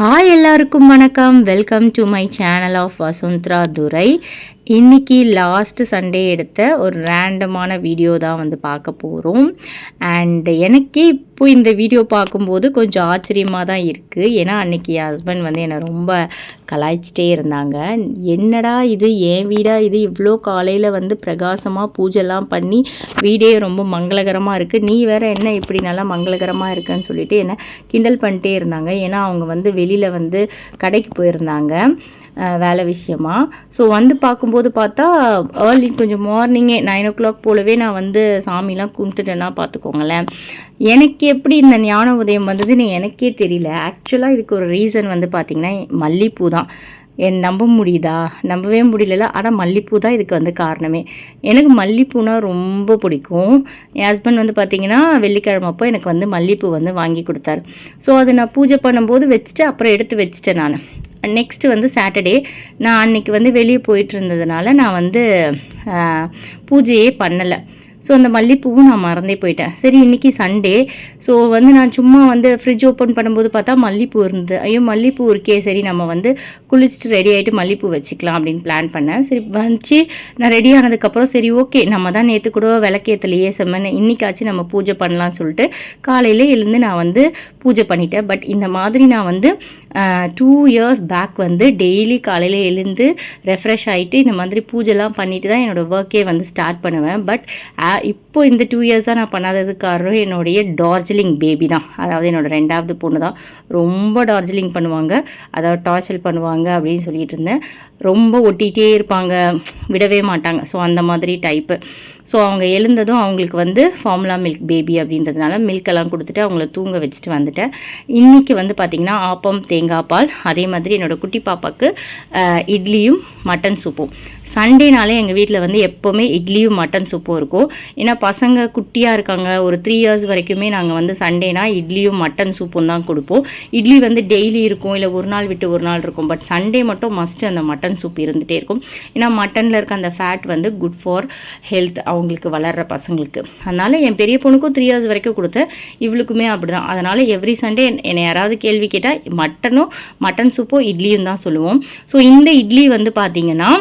Hi எல்லாருக்கும் வணக்கம். Welcome to my channel of Vasundhara Durai. இன்றைக்கி லாஸ்ட்டு சண்டே எடுத்த ஒரு ரேண்டமான வீடியோ தான் வந்து பார்க்க போகிறோம். அண்ட் எனக்கே இப்போ இந்த வீடியோ பார்க்கும்போது கொஞ்சம் ஆச்சரியமாக தான் இருக்குது. ஏன்னா அன்றைக்கி என் ஹஸ்பண்ட் வந்து என்னை ரொம்ப கலாய்ச்சிட்டே இருந்தாங்க. என்னடா இது, என் வீடா இது, இவ்வளோ காலையில் வந்து பிரகாசமாக பூஜைலாம் பண்ணி வீடே ரொம்ப மங்களகரமாக இருக்குது, நீ வேறு என்ன இப்படி நல்லா மங்களகரமாக இருக்குன்னு சொல்லிட்டு என்னை கிண்டல் பண்ணிட்டே இருந்தாங்க. ஏன்னா அவங்க வந்து வெளியில் வந்து கடைக்கு போயிருந்தாங்க வேலை விஷயமா. ஸோ வந்து பார்க்கும்போது பார்த்தா ஏர்லி கொஞ்சம் மார்னிங்கே 9 o'clock போலவே நான் வந்து சாமிலாம் கும்பிட்டுட்டேன்னா பார்த்துக்கோங்களேன். எனக்கு எப்படி இந்த ஞான உதயம் வந்ததுன்னு எனக்கே தெரியல. ஆக்சுவலாக இதுக்கு ஒரு ரீசன் வந்து பார்த்திங்கன்னா மல்லிகைப்பூ தான். நம்ப முடியுதா? நம்பவே முடியல. ஆனால் மல்லிகைப்பூ தான் இதுக்கு வந்து காரணமே. எனக்கு மல்லிகைப்பூனா ரொம்ப பிடிக்கும். என் ஹஸ்பண்ட் வந்து பார்த்திங்கன்னா வெள்ளிக்கிழமை அப்போ எனக்கு வந்து மல்லிகைப்பூ வந்து வாங்கி கொடுத்தாரு. ஸோ அது நான் பூஜை பண்ணும்போது வச்சுட்டு அப்புறம் எடுத்து வச்சுட்டேன். நான் நெக்ஸ்ட்டு வந்து சாட்டர்டே நான் அன்றைக்கி வந்து வெளியே போயிட்டு இருந்ததுனால நான் வந்து பூஜையே பண்ணலை. ஸோ அந்த மல்லிகைப்பூவும் நான் மறந்தே போயிட்டேன். சரி இன்றைக்கி சண்டே, ஸோ வந்து நான் சும்மா வந்து ஃப்ரிட்ஜ் ஓப்பன் பண்ணும்போது பார்த்தா மல்லிகைப்பூ இருந்தது. ஐயோ மல்லிகைப்பூ இருக்கே, சரி நம்ம வந்து குளிச்சுட்டு ரெடி ஆகிட்டு மல்லிகைப்பூ வச்சுக்கலாம் அப்படின்னு பிளான் பண்ணேன். சரி வந்துச்சு. நான் ரெடி ஆனதுக்கப்புறம் சரி ஓகே, நம்ம தான் நேற்று கூட விளக்கேற்றலையே செம்மன்னு, இன்றைக்காச்சும் நம்ம பூஜை பண்ணலான்னு சொல்லிட்டு காலையில் எழுந்து நான் வந்து பூஜை பண்ணிட்டேன். பட் இந்த மாதிரி நான் வந்து 2 years பேக் வந்து டெய்லி காலையில் எழுந்து ரெஃப்ரெஷ் ஆகிட்டு இந்த மாதிரி பூஜைலாம் பண்ணிட்டு தான் என்னோடய ஒர்க்கே வந்து ஸ்டார்ட் பண்ணுவேன். பட் இப்போ இந்த 2 yearsஸாக நான் பண்ணாததுக்கு காரணம் என்னுடைய டார்ஜிலிங் பேபி தான். அதாவது என்னோடய 2வது பொண்ணு தான். ரொம்ப டார்ஜிலிங் பண்ணுவாங்க, அதாவது டார்ச்சல் பண்ணுவாங்க அப்படின்னு சொல்லிட்டு இருந்தேன். ரொம்ப ஒட்டிகிட்டே இருப்பாங்க, விடவே மாட்டாங்க. ஸோ அந்த மாதிரி டைப்பு. ஸோ அவங்க எழுந்ததும் அவங்களுக்கு வந்து ஃபார்முலா மில்க் பேபி அப்படின்றதுனால மில்கெல்லாம் கொடுத்துட்டு அவங்கள தூங்க வச்சுட்டு வந்துட்டேன். இன்றைக்கி வந்து பார்த்திங்கன்னா ஆப்பம், தேங்காய் பால், அதே மாதிரி என்னோடய குட்டி பாப்பாவுக்கு இட்லியும் மட்டன் சூப்பும். சண்டேனாலே எங்கள் வீட்டில் வந்து எப்போவுமே இட்லியும் மட்டன் சூப்பும் இருக்கும். ஏன்னா பசங்க குட்டியாக இருக்காங்க. ஒரு 3 years வரைக்குமே நாங்கள் வந்து சண்டேனா இட்லியும் மட்டன் சூப்பும் தான் கொடுப்போம். இட்லி வந்து டெய்லி இருக்கும், இல்லை ஒரு நாள் விட்டு ஒரு நாள் இருக்கும். பட் சண்டே மட்டும் மஸ்ட்டு அந்த மட்டன் சூப் இருந்துகிட்டே இருக்கும். ஏன்னா மட்டனில் இருக்க அந்த ஃபேட் வந்து குட் ஃபார் ஹெல்த் அவங்களுக்கு, வளர்கிற பசங்களுக்கு. அதனால் என் பெரிய பொண்ணுக்கும் 3 years வரைக்கும் கொடுத்தேன், இவளுக்குமே அப்படி தான். அதனால் எவ்ரி சண்டே என்னை யாராவது கேள்வி கேட்டால் மட்டன் சூப்போ இட்லியும் தான் சொல்லுவோம். ஸோ இந்த இட்லி வந்து பார்த்திங்கன்னா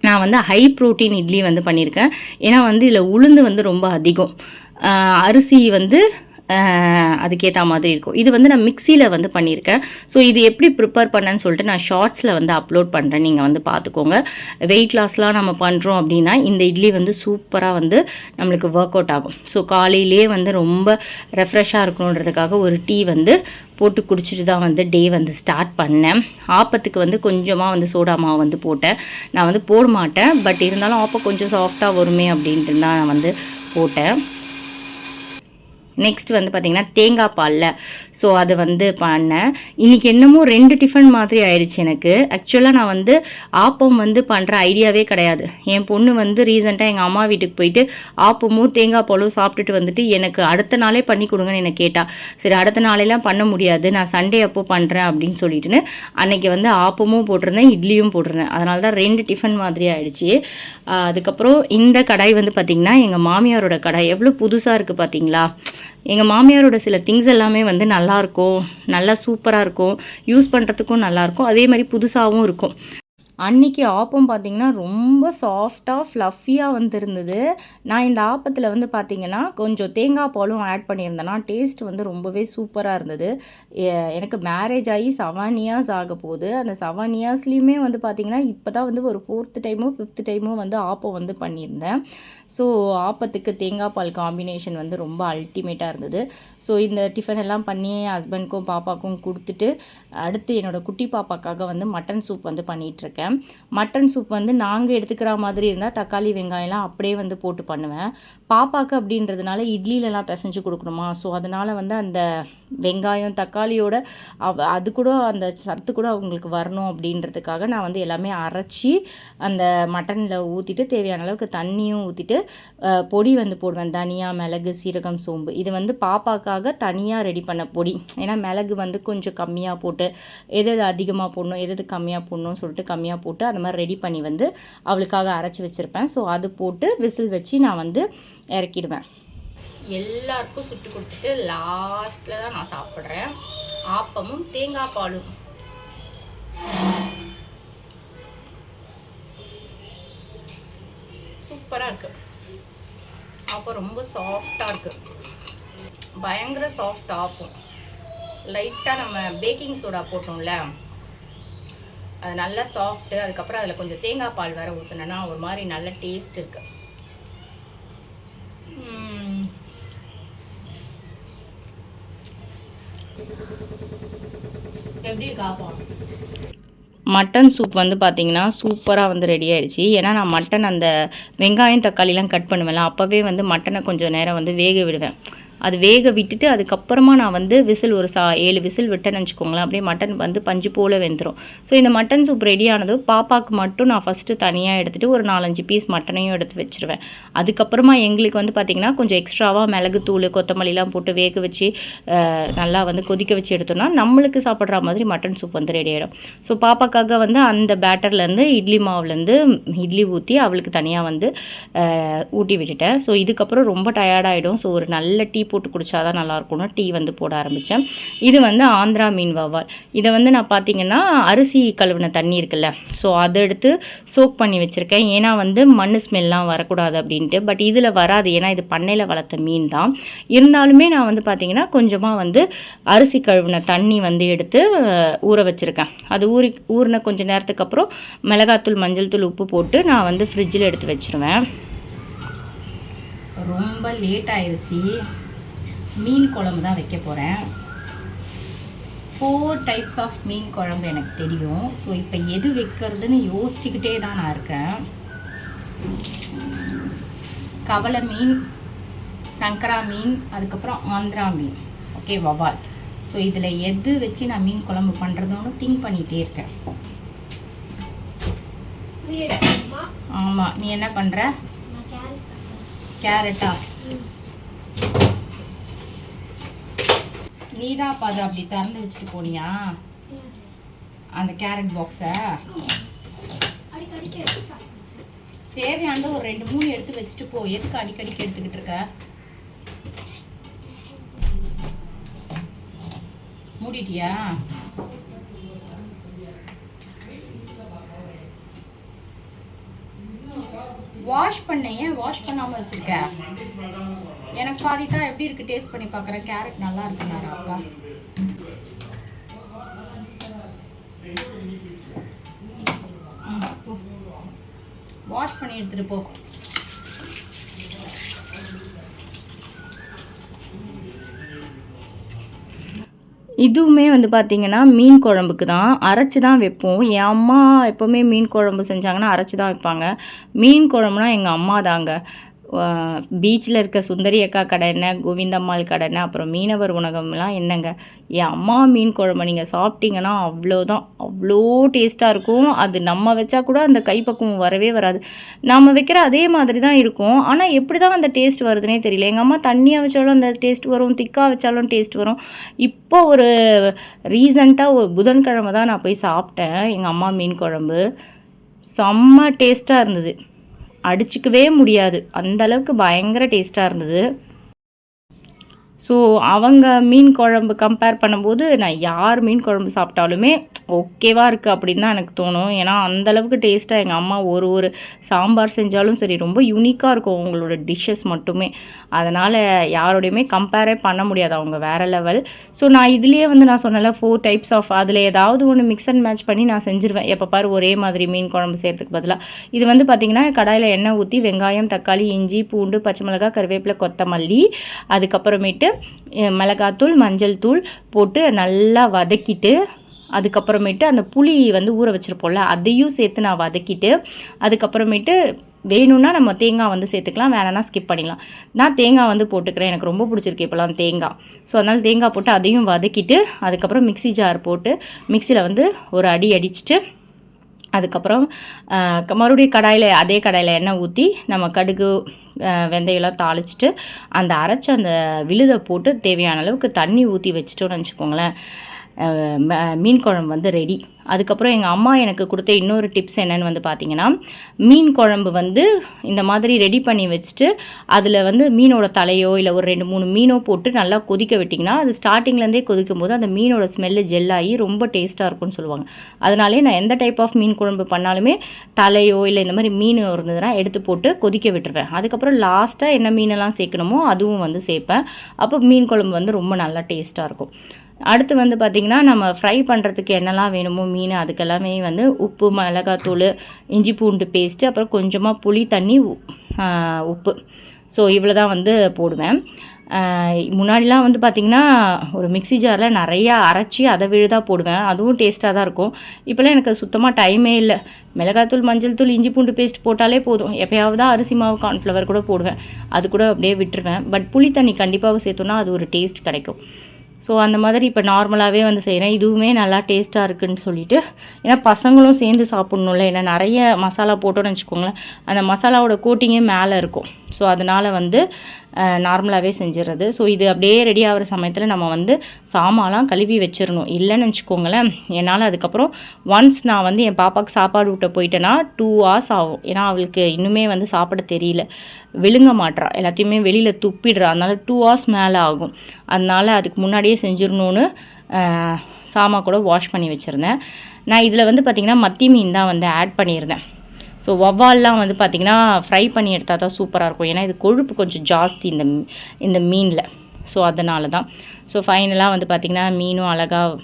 நான் வந்து ஹை ப்ரோட்டீன் இட்லி வந்து பண்ணியிருக்கேன். ஏன்னா வந்து இதில் உளுந்து வந்து ரொம்ப அதிகம், அரிசி வந்து அதுக்கேற்ற மாதிரி இருக்கும். இது வந்து நான் மிக்சியில் வந்து பண்ணியிருக்கேன். ஸோ இது எப்படி ப்ரிப்பேர் பண்ணேன்னு சொல்லிட்டு நான் ஷார்ட்ஸில் வந்து அப்லோட் பண்ணுறேன், நீங்கள் வந்து பார்த்துக்கோங்க. வெயிட் லாஸ்லாம் நம்ம பண்ணுறோம் அப்படின்னா இந்த இட்லி வந்து சூப்பராக வந்து நம்மளுக்கு ஒர்க் அவுட் ஆகும். ஸோ காலையிலே வந்து ரொம்ப ரெஃப்ரெஷ்ஷாக இருக்கணுன்றதுக்காக ஒரு டீ வந்து போட்டு குடிச்சிட்டு தான் வந்து டே வந்து ஸ்டார்ட் பண்ணேன். ஆப்பத்துக்கு வந்து கொஞ்சமாக வந்து சோடா மாவு வந்து போட்டேன். நான் வந்து போட மாட்டேன், பட் இருந்தாலும் ஆப்பம் கொஞ்சம் சாஃப்டாக வருமே அப்படின்ட்டு தான் நான் வந்து போட்டேன். நெக்ஸ்ட் வந்து பார்த்திங்கன்னா தேங்காய் பாலில் ஸோ அது வந்து பண்ணேன். இன்றைக்கி என்னமோ 2 டிஃபன் மாதிரி ஆயிடுச்சு எனக்கு. ஆக்சுவலாக நான் வந்து ஆப்பம் வந்து பண்ணுற ஐடியாவே கிடையாது. என் பொண்ணு வந்து ரீசெண்டாக எங்கள் அம்மா வீட்டுக்கு போயிட்டு ஆப்பமும் தேங்காய் பாலும் சாப்பிட்டுட்டு வந்துட்டு எனக்கு அடுத்த நாளே பண்ணி கொடுங்கன்னு என்னை கேட்டால். சரி அடுத்த நாளெல்லாம் பண்ண முடியாது, நான் சண்டே அப்போ பண்ணுறேன் அப்படின்னு சொல்லிட்டுன்னு அன்றைக்கி வந்து ஆப்பமும் போட்டிருந்தேன், இட்லியும் போட்டிருந்தேன். அதனால தான் 2 டிஃபன் மாதிரி ஆகிடுச்சு. அதுக்கப்புறம் இந்த கடாய் வந்து பார்த்திங்கன்னா எங்கள் மாமியாரோட கடாய். எவ்வளோ புதுசாக இருக்குது பார்த்திங்களா? எங்கள் மாமியாரோட சில திங்ஸ் எல்லாமே வந்து நல்லாயிருக்கும், நல்லா சூப்பராக இருக்கும், யூஸ் பண்ணுறதுக்கும் நல்லாயிருக்கும், அதே மாதிரி புதுசாகவும் இருக்கும். அன்றைக்கி ஆப்பம் பார்த்திங்கன்னா ரொம்ப சாஃப்டாக ஃப்ளஃபியாக வந்துருந்தது. நான் இந்த ஆப்பத்தில் வந்து பார்த்திங்கன்னா கொஞ்சம் தேங்காய் பாலும் ஆட் பண்ணியிருந்தேன்னா டேஸ்ட் வந்து ரொம்பவே சூப்பராக இருந்தது. எனக்கு மேரேஜ் ஆகி 7 years ஆக போகுது. அந்த 7 yearsலேயுமே வந்து பார்த்திங்கன்னா இப்போ தான் வந்து ஒரு 4th டைமோ 5th டைமோ வந்து ஆப்பம் வந்து பண்ணியிருந்தேன். ஸோ ஆப்பத்துக்கு தேங்காய் பால் காம்பினேஷன் வந்து ரொம்ப அல்டிமேட்டாக இருந்தது. ஸோ இந்த டிஃபன் எல்லாம் பண்ணி ஹஸ்பண்ட்க்கும் பாப்பாவுக்கும் கொடுத்துட்டு அடுத்து என்னோடய குட்டி பாப்பாக்காக வந்து மட்டன் சூப் வந்து பண்ணிகிட்ருக்கேன். மட்டன் சூப் வந்து நாங்கள் எடுத்துக்கிற மாதிரி இருந்தால் தக்காளி வெங்காயம்லாம் அப்படியே வந்து போட்டு பண்ணுவேன். பாப்பாவுக்கு அப்படின்றதுனால இட்லிலலாம் பிசைஞ்சு கொடுக்கணுமா, ஸோ அதனால் வந்து அந்த வெங்காயம் தக்காளியோட அது கூட அந்த சத்து கூட அவங்களுக்கு வரணும் அப்படின்றதுக்காக நான் வந்து எல்லாமே அரைச்சி அந்த மட்டனில் ஊற்றிட்டு தேவையான அளவுக்கு தண்ணியும் ஊற்றிட்டு பொடி வந்து போடுவேன். தனியா, மிளகு, சீரகம், சோம்பு. இது வந்து பாப்பாக்காக தனியாக ரெடி பண்ண பொடி. ஏன்னா மிளகு வந்து கொஞ்சம் கம்மியாக போட்டு எது அதிகமாக போடணும் எது கம்மியாக போடணும்னு சொல்லிட்டு கம்மியாக போட்டு அந்த மாதிரி ரெடி பண்ணி வந்து அவளுக்காக அரைச்சி வச்சுருப்பேன். ஸோ அது போட்டு விசில் வச்சு நான் வந்து இறக்கிடுவேன். எல்லாருக்கும் சுட்டு கொடுத்துட்டு லாஸ்ட்டில் தான் நான் சாப்பிட்றேன். ஆப்பமும் தேங்காய் பாலும். சூப்பராக இருக்குது. ஆப்பம் ரொம்ப சாஃப்டாக இருக்குது, பயங்கர சாஃப்ட் ஆப்பம். லைட்டாக நம்ம பேக்கிங் சோடா போட்டோம்ல, அது நல்லா சாஃப்ட்டு. அதுக்கப்புறம் அதில் கொஞ்சம் தேங்காய் பால் வேறு ஊற்றினேன்னா ஒரு மாதிரி நல்ல டேஸ்ட் இருக்குது. எப்படி இருக்கு ஆப்பம்? மட்டன் சூப் வந்து பார்த்திங்கன்னா சூப்பராக வந்து ரெடி ஆகிடுச்சு. ஏன்னா நான் மட்டன் அந்த வெங்காயம் தக்காளிலாம் கட் பண்ணுவேன்ல, அப்போவே வந்து மட்டனை கொஞ்சம் நேரம் வந்து வேக விடுவேன். அது வேக விட்டுட்டு அதுக்கப்புறமா நான் வந்து விசில் ஒரு 7 விசில் விட்டேன்னு வச்சுக்கோங்களேன். அப்படியே மட்டன் வந்து பஞ்சு போல் வெந்துடும். ஸோ இந்த மட்டன் சூப் ரெடி ஆனதும் பாப்பாவுக்கு மட்டும் நான் ஃபஸ்ட்டு தனியாக எடுத்துகிட்டு ஒரு 4-5 பீஸ் மட்டனையும் எடுத்து வச்சுருவேன். அதுக்கப்புறமா எங்களுக்கு வந்து பார்த்திங்கன்னா கொஞ்சம் எக்ஸ்ட்ராவாக மிளகுத்தூள் கொத்தமல்லிலாம் போட்டு வேக வச்சு நல்லா வந்து கொதிக்க வச்சு எடுத்தோம்னா நம்மளுக்கு சாப்பிட்ற மாதிரி மட்டன் சூப் வந்து ரெடி ஆகிடும். ஸோ பாப்பாக்காக வந்து அந்த பேட்டர்லேருந்து இட்லி மாவுலேருந்து இட்லி ஊற்றி அவளுக்கு தனியாக வந்து ஊட்டி விட்டுட்டேன். ஸோ இதுக்கப்புறம் ரொம்ப டயர்டாகிடும். ஸோ ஒரு நல்ல டீ போட்டு குடித்தாதான் நல்லாயிருக்கும்னு டீ வந்து போட ஆரம்பித்தேன். இது வந்து ஆந்திரா மீன் வவ்வால். இதை வந்து நான் பார்த்திங்கன்னா அரிசி கழுவின தண்ணி இருக்குல்ல, ஸோ அதை எடுத்து சோக் பண்ணி வச்சுருக்கேன். ஏன்னா வந்து மண் ஸ்மெல்லாம் வரக்கூடாது அப்படின்ட்டு. பட் இதில் வராது, ஏன்னா இது பண்ணையில் வளர்த்த மீன் தான். இருந்தாலுமே நான் வந்து பார்த்திங்கன்னா கொஞ்சமாக வந்து அரிசி கழுவின தண்ணி வந்து எடுத்து ஊற வச்சுருக்கேன். அது ஊறின கொஞ்சம் நேரத்துக்கு அப்புறம் மிளகாத்தூள் மஞ்சள் தூள் உப்பு போட்டு நான் வந்து ஃப்ரிட்ஜில் எடுத்து வச்சுருவேன். ரொம்ப லேட் ஆயிடுச்சு. மீன் குழம்பு தான் வைக்க போகிறேன். 4 டைப்ஸ் ஆஃப் மீன் குழம்பு எனக்கு தெரியும். ஸோ இப்போ எது வைக்கிறதுன்னு யோசிச்சுக்கிட்டே தான் நான் இருக்கேன். கவலை மீன், சங்கரா மீன், அதுக்கப்புறம் ஆந்திரா மீன், ஓகே, வவ்வால். ஸோ இதில் எது வச்சு நான் மீன் குழம்பு பண்ணுறதுன்னு திங்க் பண்ணிகிட்டே இருக்கேன். ஆமாம், நீ என்ன பண்ணுற? கேரட்டா? நீ தான் அப்போ அதை அப்படி திறந்து வச்சுட்டு போனியா அந்த கேரட் பாக்ஸை? தேவையானது ஒரு 2-3 எடுத்து வச்சுட்டு போ. எதுக்கு அடிக்கடிக்கு எடுத்துக்கிட்டு இருக்க? மூடிட்டியா? வாஷ் பண்ண, ஏன் வாஷ் பண்ணாமல் வச்சுருக்க? எனக்கு பாதிக்கா எப்படி இருக்குது டேஸ்ட் பண்ணி பார்க்குறேன். கேரட் நல்லா இருக்குனாரா அப்பா? வாஷ் பண்ணி எடுத்துகிட்டு போ. இதுவுமே வந்து பார்த்திங்கன்னா மீன் குழம்புக்கு தான், அரைச்சி தான் வைப்போம். என் அம்மா எப்போவுமே மீன் குழம்பு செஞ்சாங்கன்னா அரைச்சி தான் வைப்பாங்க. மீன் குழம்புனா எங்கள் அம்மா தாங்க. பீச்சில் இருக்க சுந்தரி அக்கா கடை என்ன, கோவிந்தம்மாள் கடை என்ன, அப்புறம் மீனவர் உணவகம்லாம் என்னங்க, என் அம்மா மீன் குழம்பு நீங்கள் சாப்பிட்டீங்கன்னா அவ்வளோதான், அவ்வளோ டேஸ்ட்டாக இருக்கும். அது நம்ம வச்சா கூட அந்த கைப்பக்குவம் வரவே வராது. நம்ம வைக்கிற அதே மாதிரி தான் இருக்கும். ஆனால் எப்படி தான் அந்த டேஸ்ட் வருதுன்னே தெரியல. எங்கள் அம்மா தண்ணியாக வச்சாலும் அந்த டேஸ்ட் வரும், திக்காக வச்சாலும் டேஸ்ட் வரும். இப்போ ஒரு ரீசண்டாக ஒரு புதன்கிழமை தான் நான் போய் சாப்பிட்டேன் எங்கள் அம்மா மீன் குழம்பு. செம்ம டேஸ்ட்டாக இருந்தது, அடிச்சிக்கவே முடியாது, அந்தளவுக்கு பயங்கர டேஸ்ட்டாக இருந்தது. ஸோ அவங்க மீன் குழம்பு கம்பேர் பண்ணும்போது நான் யார் மீன் குழம்பு சாப்பிட்டாலுமே ஓகேவாக இருக்குது அப்படின்னு தான் எனக்கு தோணும். ஏன்னா அந்தளவுக்கு டேஸ்ட்டாக எங்கள் அம்மா ஒரு சாம்பார் செஞ்சாலும் சரி ரொம்ப யூனிக்காக இருக்கும் அவங்களோட டிஷ்ஷஸ் மட்டுமே. அதனால் யாரோடையுமே கம்பேரே பண்ண முடியாது, அவங்க வேறு லெவல். ஸோ நான் இதுலேயே வந்து நான் சொன்னல 4 டைப்ஸ் ஆஃப், அதில் ஏதாவது ஒன்று மிக்ஸ் அண்ட் மேட்ச் பண்ணி நான் செஞ்சுருவேன். எப்போ பாரு ஒரே மாதிரி மீன் குழம்பு செய்கிறதுக்கு பதிலாக. இது வந்து பார்த்திங்கன்னா கடாயில் எண்ணெய் ஊற்றி வெங்காயம் தக்காளி இஞ்சி பூண்டு பச்சை மிளகாய் கருவேப்பிலை கொத்தமல்லி அதுக்கப்புறமேட்டு மிளகாத்தூள் மஞ்சள் தூள் போட்டு நல்லா வதக்கிட்டு, அதுக்கப்புறமேட்டு அந்த புளி வந்து ஊற வச்சுருப்போம்ல அதையும் சேர்த்து நான் வதக்கிட்டு, அதுக்கப்புறமேட்டு வேணும்னா நம்ம தேங்காய் வந்து சேர்த்துக்கலாம், வேணான்னா ஸ்கிப் பண்ணிக்கலாம். நான் தேங்காய் வந்து போட்டுக்கிறேன், எனக்கு ரொம்ப பிடிச்சிருக்கு இப்போலாம் தேங்காய். ஸோ அதனால் தேங்காய் போட்டு அதையும் வதக்கிட்டு, அதுக்கப்புறம் மிக்ஸி ஜார் போட்டு மிக்சியில் வந்து ஒரு அடி அடிச்சுட்டு, அதுக்கப்புறம் மறுபடியும் அதே கடாயில் எண்ணெய் ஊற்றி நம்ம கடுகு வெந்தயம்லாம் தாளிச்சிட்டு அந்த அரைச்ச அந்த விழுதை போட்டு தேவையான அளவுக்கு தண்ணி ஊற்றி வச்சிட்டோன்னு வச்சுக்கோங்களேன், மீன் குழம்பு வந்து ரெடி. அதுக்கப்புறம் எங்கள் அம்மா எனக்கு கொடுத்த இன்னொரு டிப்ஸ் என்னென்னு வந்து பார்த்திங்கன்னா, மீன் குழம்பு வந்து இந்த மாதிரி ரெடி பண்ணி வச்சுட்டு அதில் வந்து மீனோட தலையோ இல்லை ஒரு 2-3 மீனோ போட்டு நல்லா கொதிக்க விட்டிங்கன்னா, அது ஸ்டார்டிங்லேருந்தே கொதிக்கும் போது அந்த மீனோட ஸ்மெல்லு ஜெல்லாகி ரொம்ப டேஸ்ட்டாக இருக்கும்னு சொல்லுவாங்க. அதனாலே நான் எந்த டைப் ஆஃப் மீன் குழம்பு பண்ணாலுமே தலையோ இல்லை இந்த மாதிரி மீன் இருந்ததுன்னா எடுத்து போட்டு கொதிக்க விட்டுருவேன். அதுக்கப்புறம் லாஸ்ட்டாக என்ன மீனெல்லாம் சேர்க்கணுமோ அதுவும் வந்து சேர்ப்பேன். அப்போ மீன் குழம்பு வந்து ரொம்ப நல்லா டேஸ்ட்டாக இருக்கும். அடுத்து வந்து பார்த்திங்கன்னா, நம்ம ஃப்ரை பண்ணுறதுக்கு என்னெல்லாம் வேணுமோ மீன் அதுக்கெல்லாமே வந்து உப்பு, மிளகாத்தூள், இஞ்சி பூண்டு பேஸ்ட்டு, அப்புறம் கொஞ்சமாக புளி தண்ணி, உப்பு. ஸோ இவ்வளோ தான் வந்து போடுவேன். முன்னாடிலாம் வந்து பார்த்திங்கன்னா, ஒரு மிக்ஸி ஜாரில் நிறையா அரைச்சி அதை விழுதாக போடுவேன். அதுவும் டேஸ்ட்டாக தான் இருக்கும். இப்போலாம் எனக்கு சுத்தமாக டைமே இல்லை. மிளகாத்தூள், மஞ்சள் தூள், இஞ்சி பூண்டு பேஸ்ட் போட்டாலே போதும். எப்போயாவது தான் அரிசி மாவு, கார்ன்ஃப்ளவர் கூட போடுவேன். அது கூட அப்படியே விட்டுருவேன். பட் புளி தண்ணி கண்டிப்பாக சேர்த்தோன்னா அது ஒரு டேஸ்ட் கிடைக்கும். ஸோ அந்த மாதிரி இப்போ நார்மலாகவே வந்து செய்கிறேன். இதுவுமே நல்லா டேஸ்ட்டாக இருக்குதுன்னு சொல்லிவிட்டு, ஏன்னா பசங்களும் சேர்ந்து சாப்பிட்ணுல்ல. ஏன்னா நிறைய மசாலா போட்டோன்னு வச்சுக்கோங்களேன், அந்த மசாலாவோட கோட்டிங்கே மேலே இருக்கும். ஸோ அதனால் வந்து நார்மலாகவே செஞ்சிடுறது. ஸோ இது அப்படியே ரெடி ஆகிற சமயத்தில் நம்ம வந்து சாமான்லாம் கழுவி வச்சிடணும். இல்லைன்னு வச்சுக்கோங்களேன், என்னால் அதுக்கப்புறம் ஒன்ஸ் நான் வந்து என் பாப்பாவுக்கு சாப்பாடு ஊட்ட போயிட்டேன்னா 2 hours ஆகும். ஏன்னா அவளுக்கு இன்னுமே வந்து சாப்பிட தெரியல, விழுங்க மாட்றா, எல்லாத்தையுமே வெளியில் துப்பிடுறா. அதனால் 2 hours மேலே ஆகும். அதனால் அதுக்கு முன்னாடியே செஞ்சிடணுன்னு சாமான் கூட வாஷ் பண்ணி வச்சுருந்தேன். நான் இதில் வந்து பார்த்திங்கன்னா மத்தி மீன் தான் வந்து ஆட் பண்ணியிருந்தேன். ஸோ வவ்வால்லாம் வந்து பார்த்திங்கன்னா ஃப்ரை பண்ணி எடுத்தால் தான் சூப்பராக இருக்கும். ஏன்னா இது கொழுப்பு கொஞ்சம் ஜாஸ்தி இந்த மீனில். ஸோ அதனால தான். ஸோ ஃபைனலாக வந்து பார்த்திங்கன்னா மீனும் அழகாக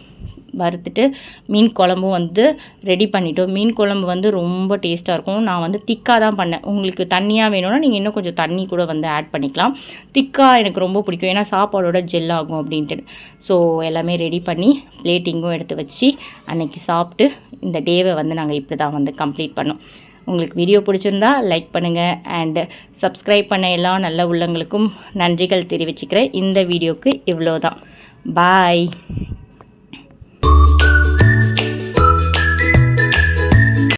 வறுத்துட்டு மீன் குழம்பும் வந்து ரெடி பண்ணிட்டோம். மீன் குழம்பு வந்து ரொம்ப டேஸ்ட்டாக இருக்கும். நான் வந்து திக்காக தான் பண்ணேன். உங்களுக்கு தண்ணியாக வேணும்னா நீங்கள் இன்னும் கொஞ்சம் தண்ணி கூட வந்து ஆட் பண்ணிக்கலாம். திக்காக எனக்கு ரொம்ப பிடிக்கும், ஏன்னா சாப்பாடோட ஜெல் ஆகும் அப்படின்ட்டு. ஸோ எல்லாமே ரெடி பண்ணி பிளேட்டிங்கும் எடுத்து வச்சு அன்றைக்கி சாப்பிட்டு இந்த டேவை வந்து நாங்கள் இப்படி தான் வந்து கம்ப்ளீட் பண்ணோம். உங்களுக்கு வீடியோ பிடிச்சிருந்தா லைக் பண்ணுங்கள் அண்டு சப்ஸ்கிரைப் பண்ண எல்லா நல்ல உள்ளங்களுக்கும் நன்றிகள் தெரிவிச்சுக்கிறேன். இந்த வீடியோக்கு இவ்வளோ தான். பாய்.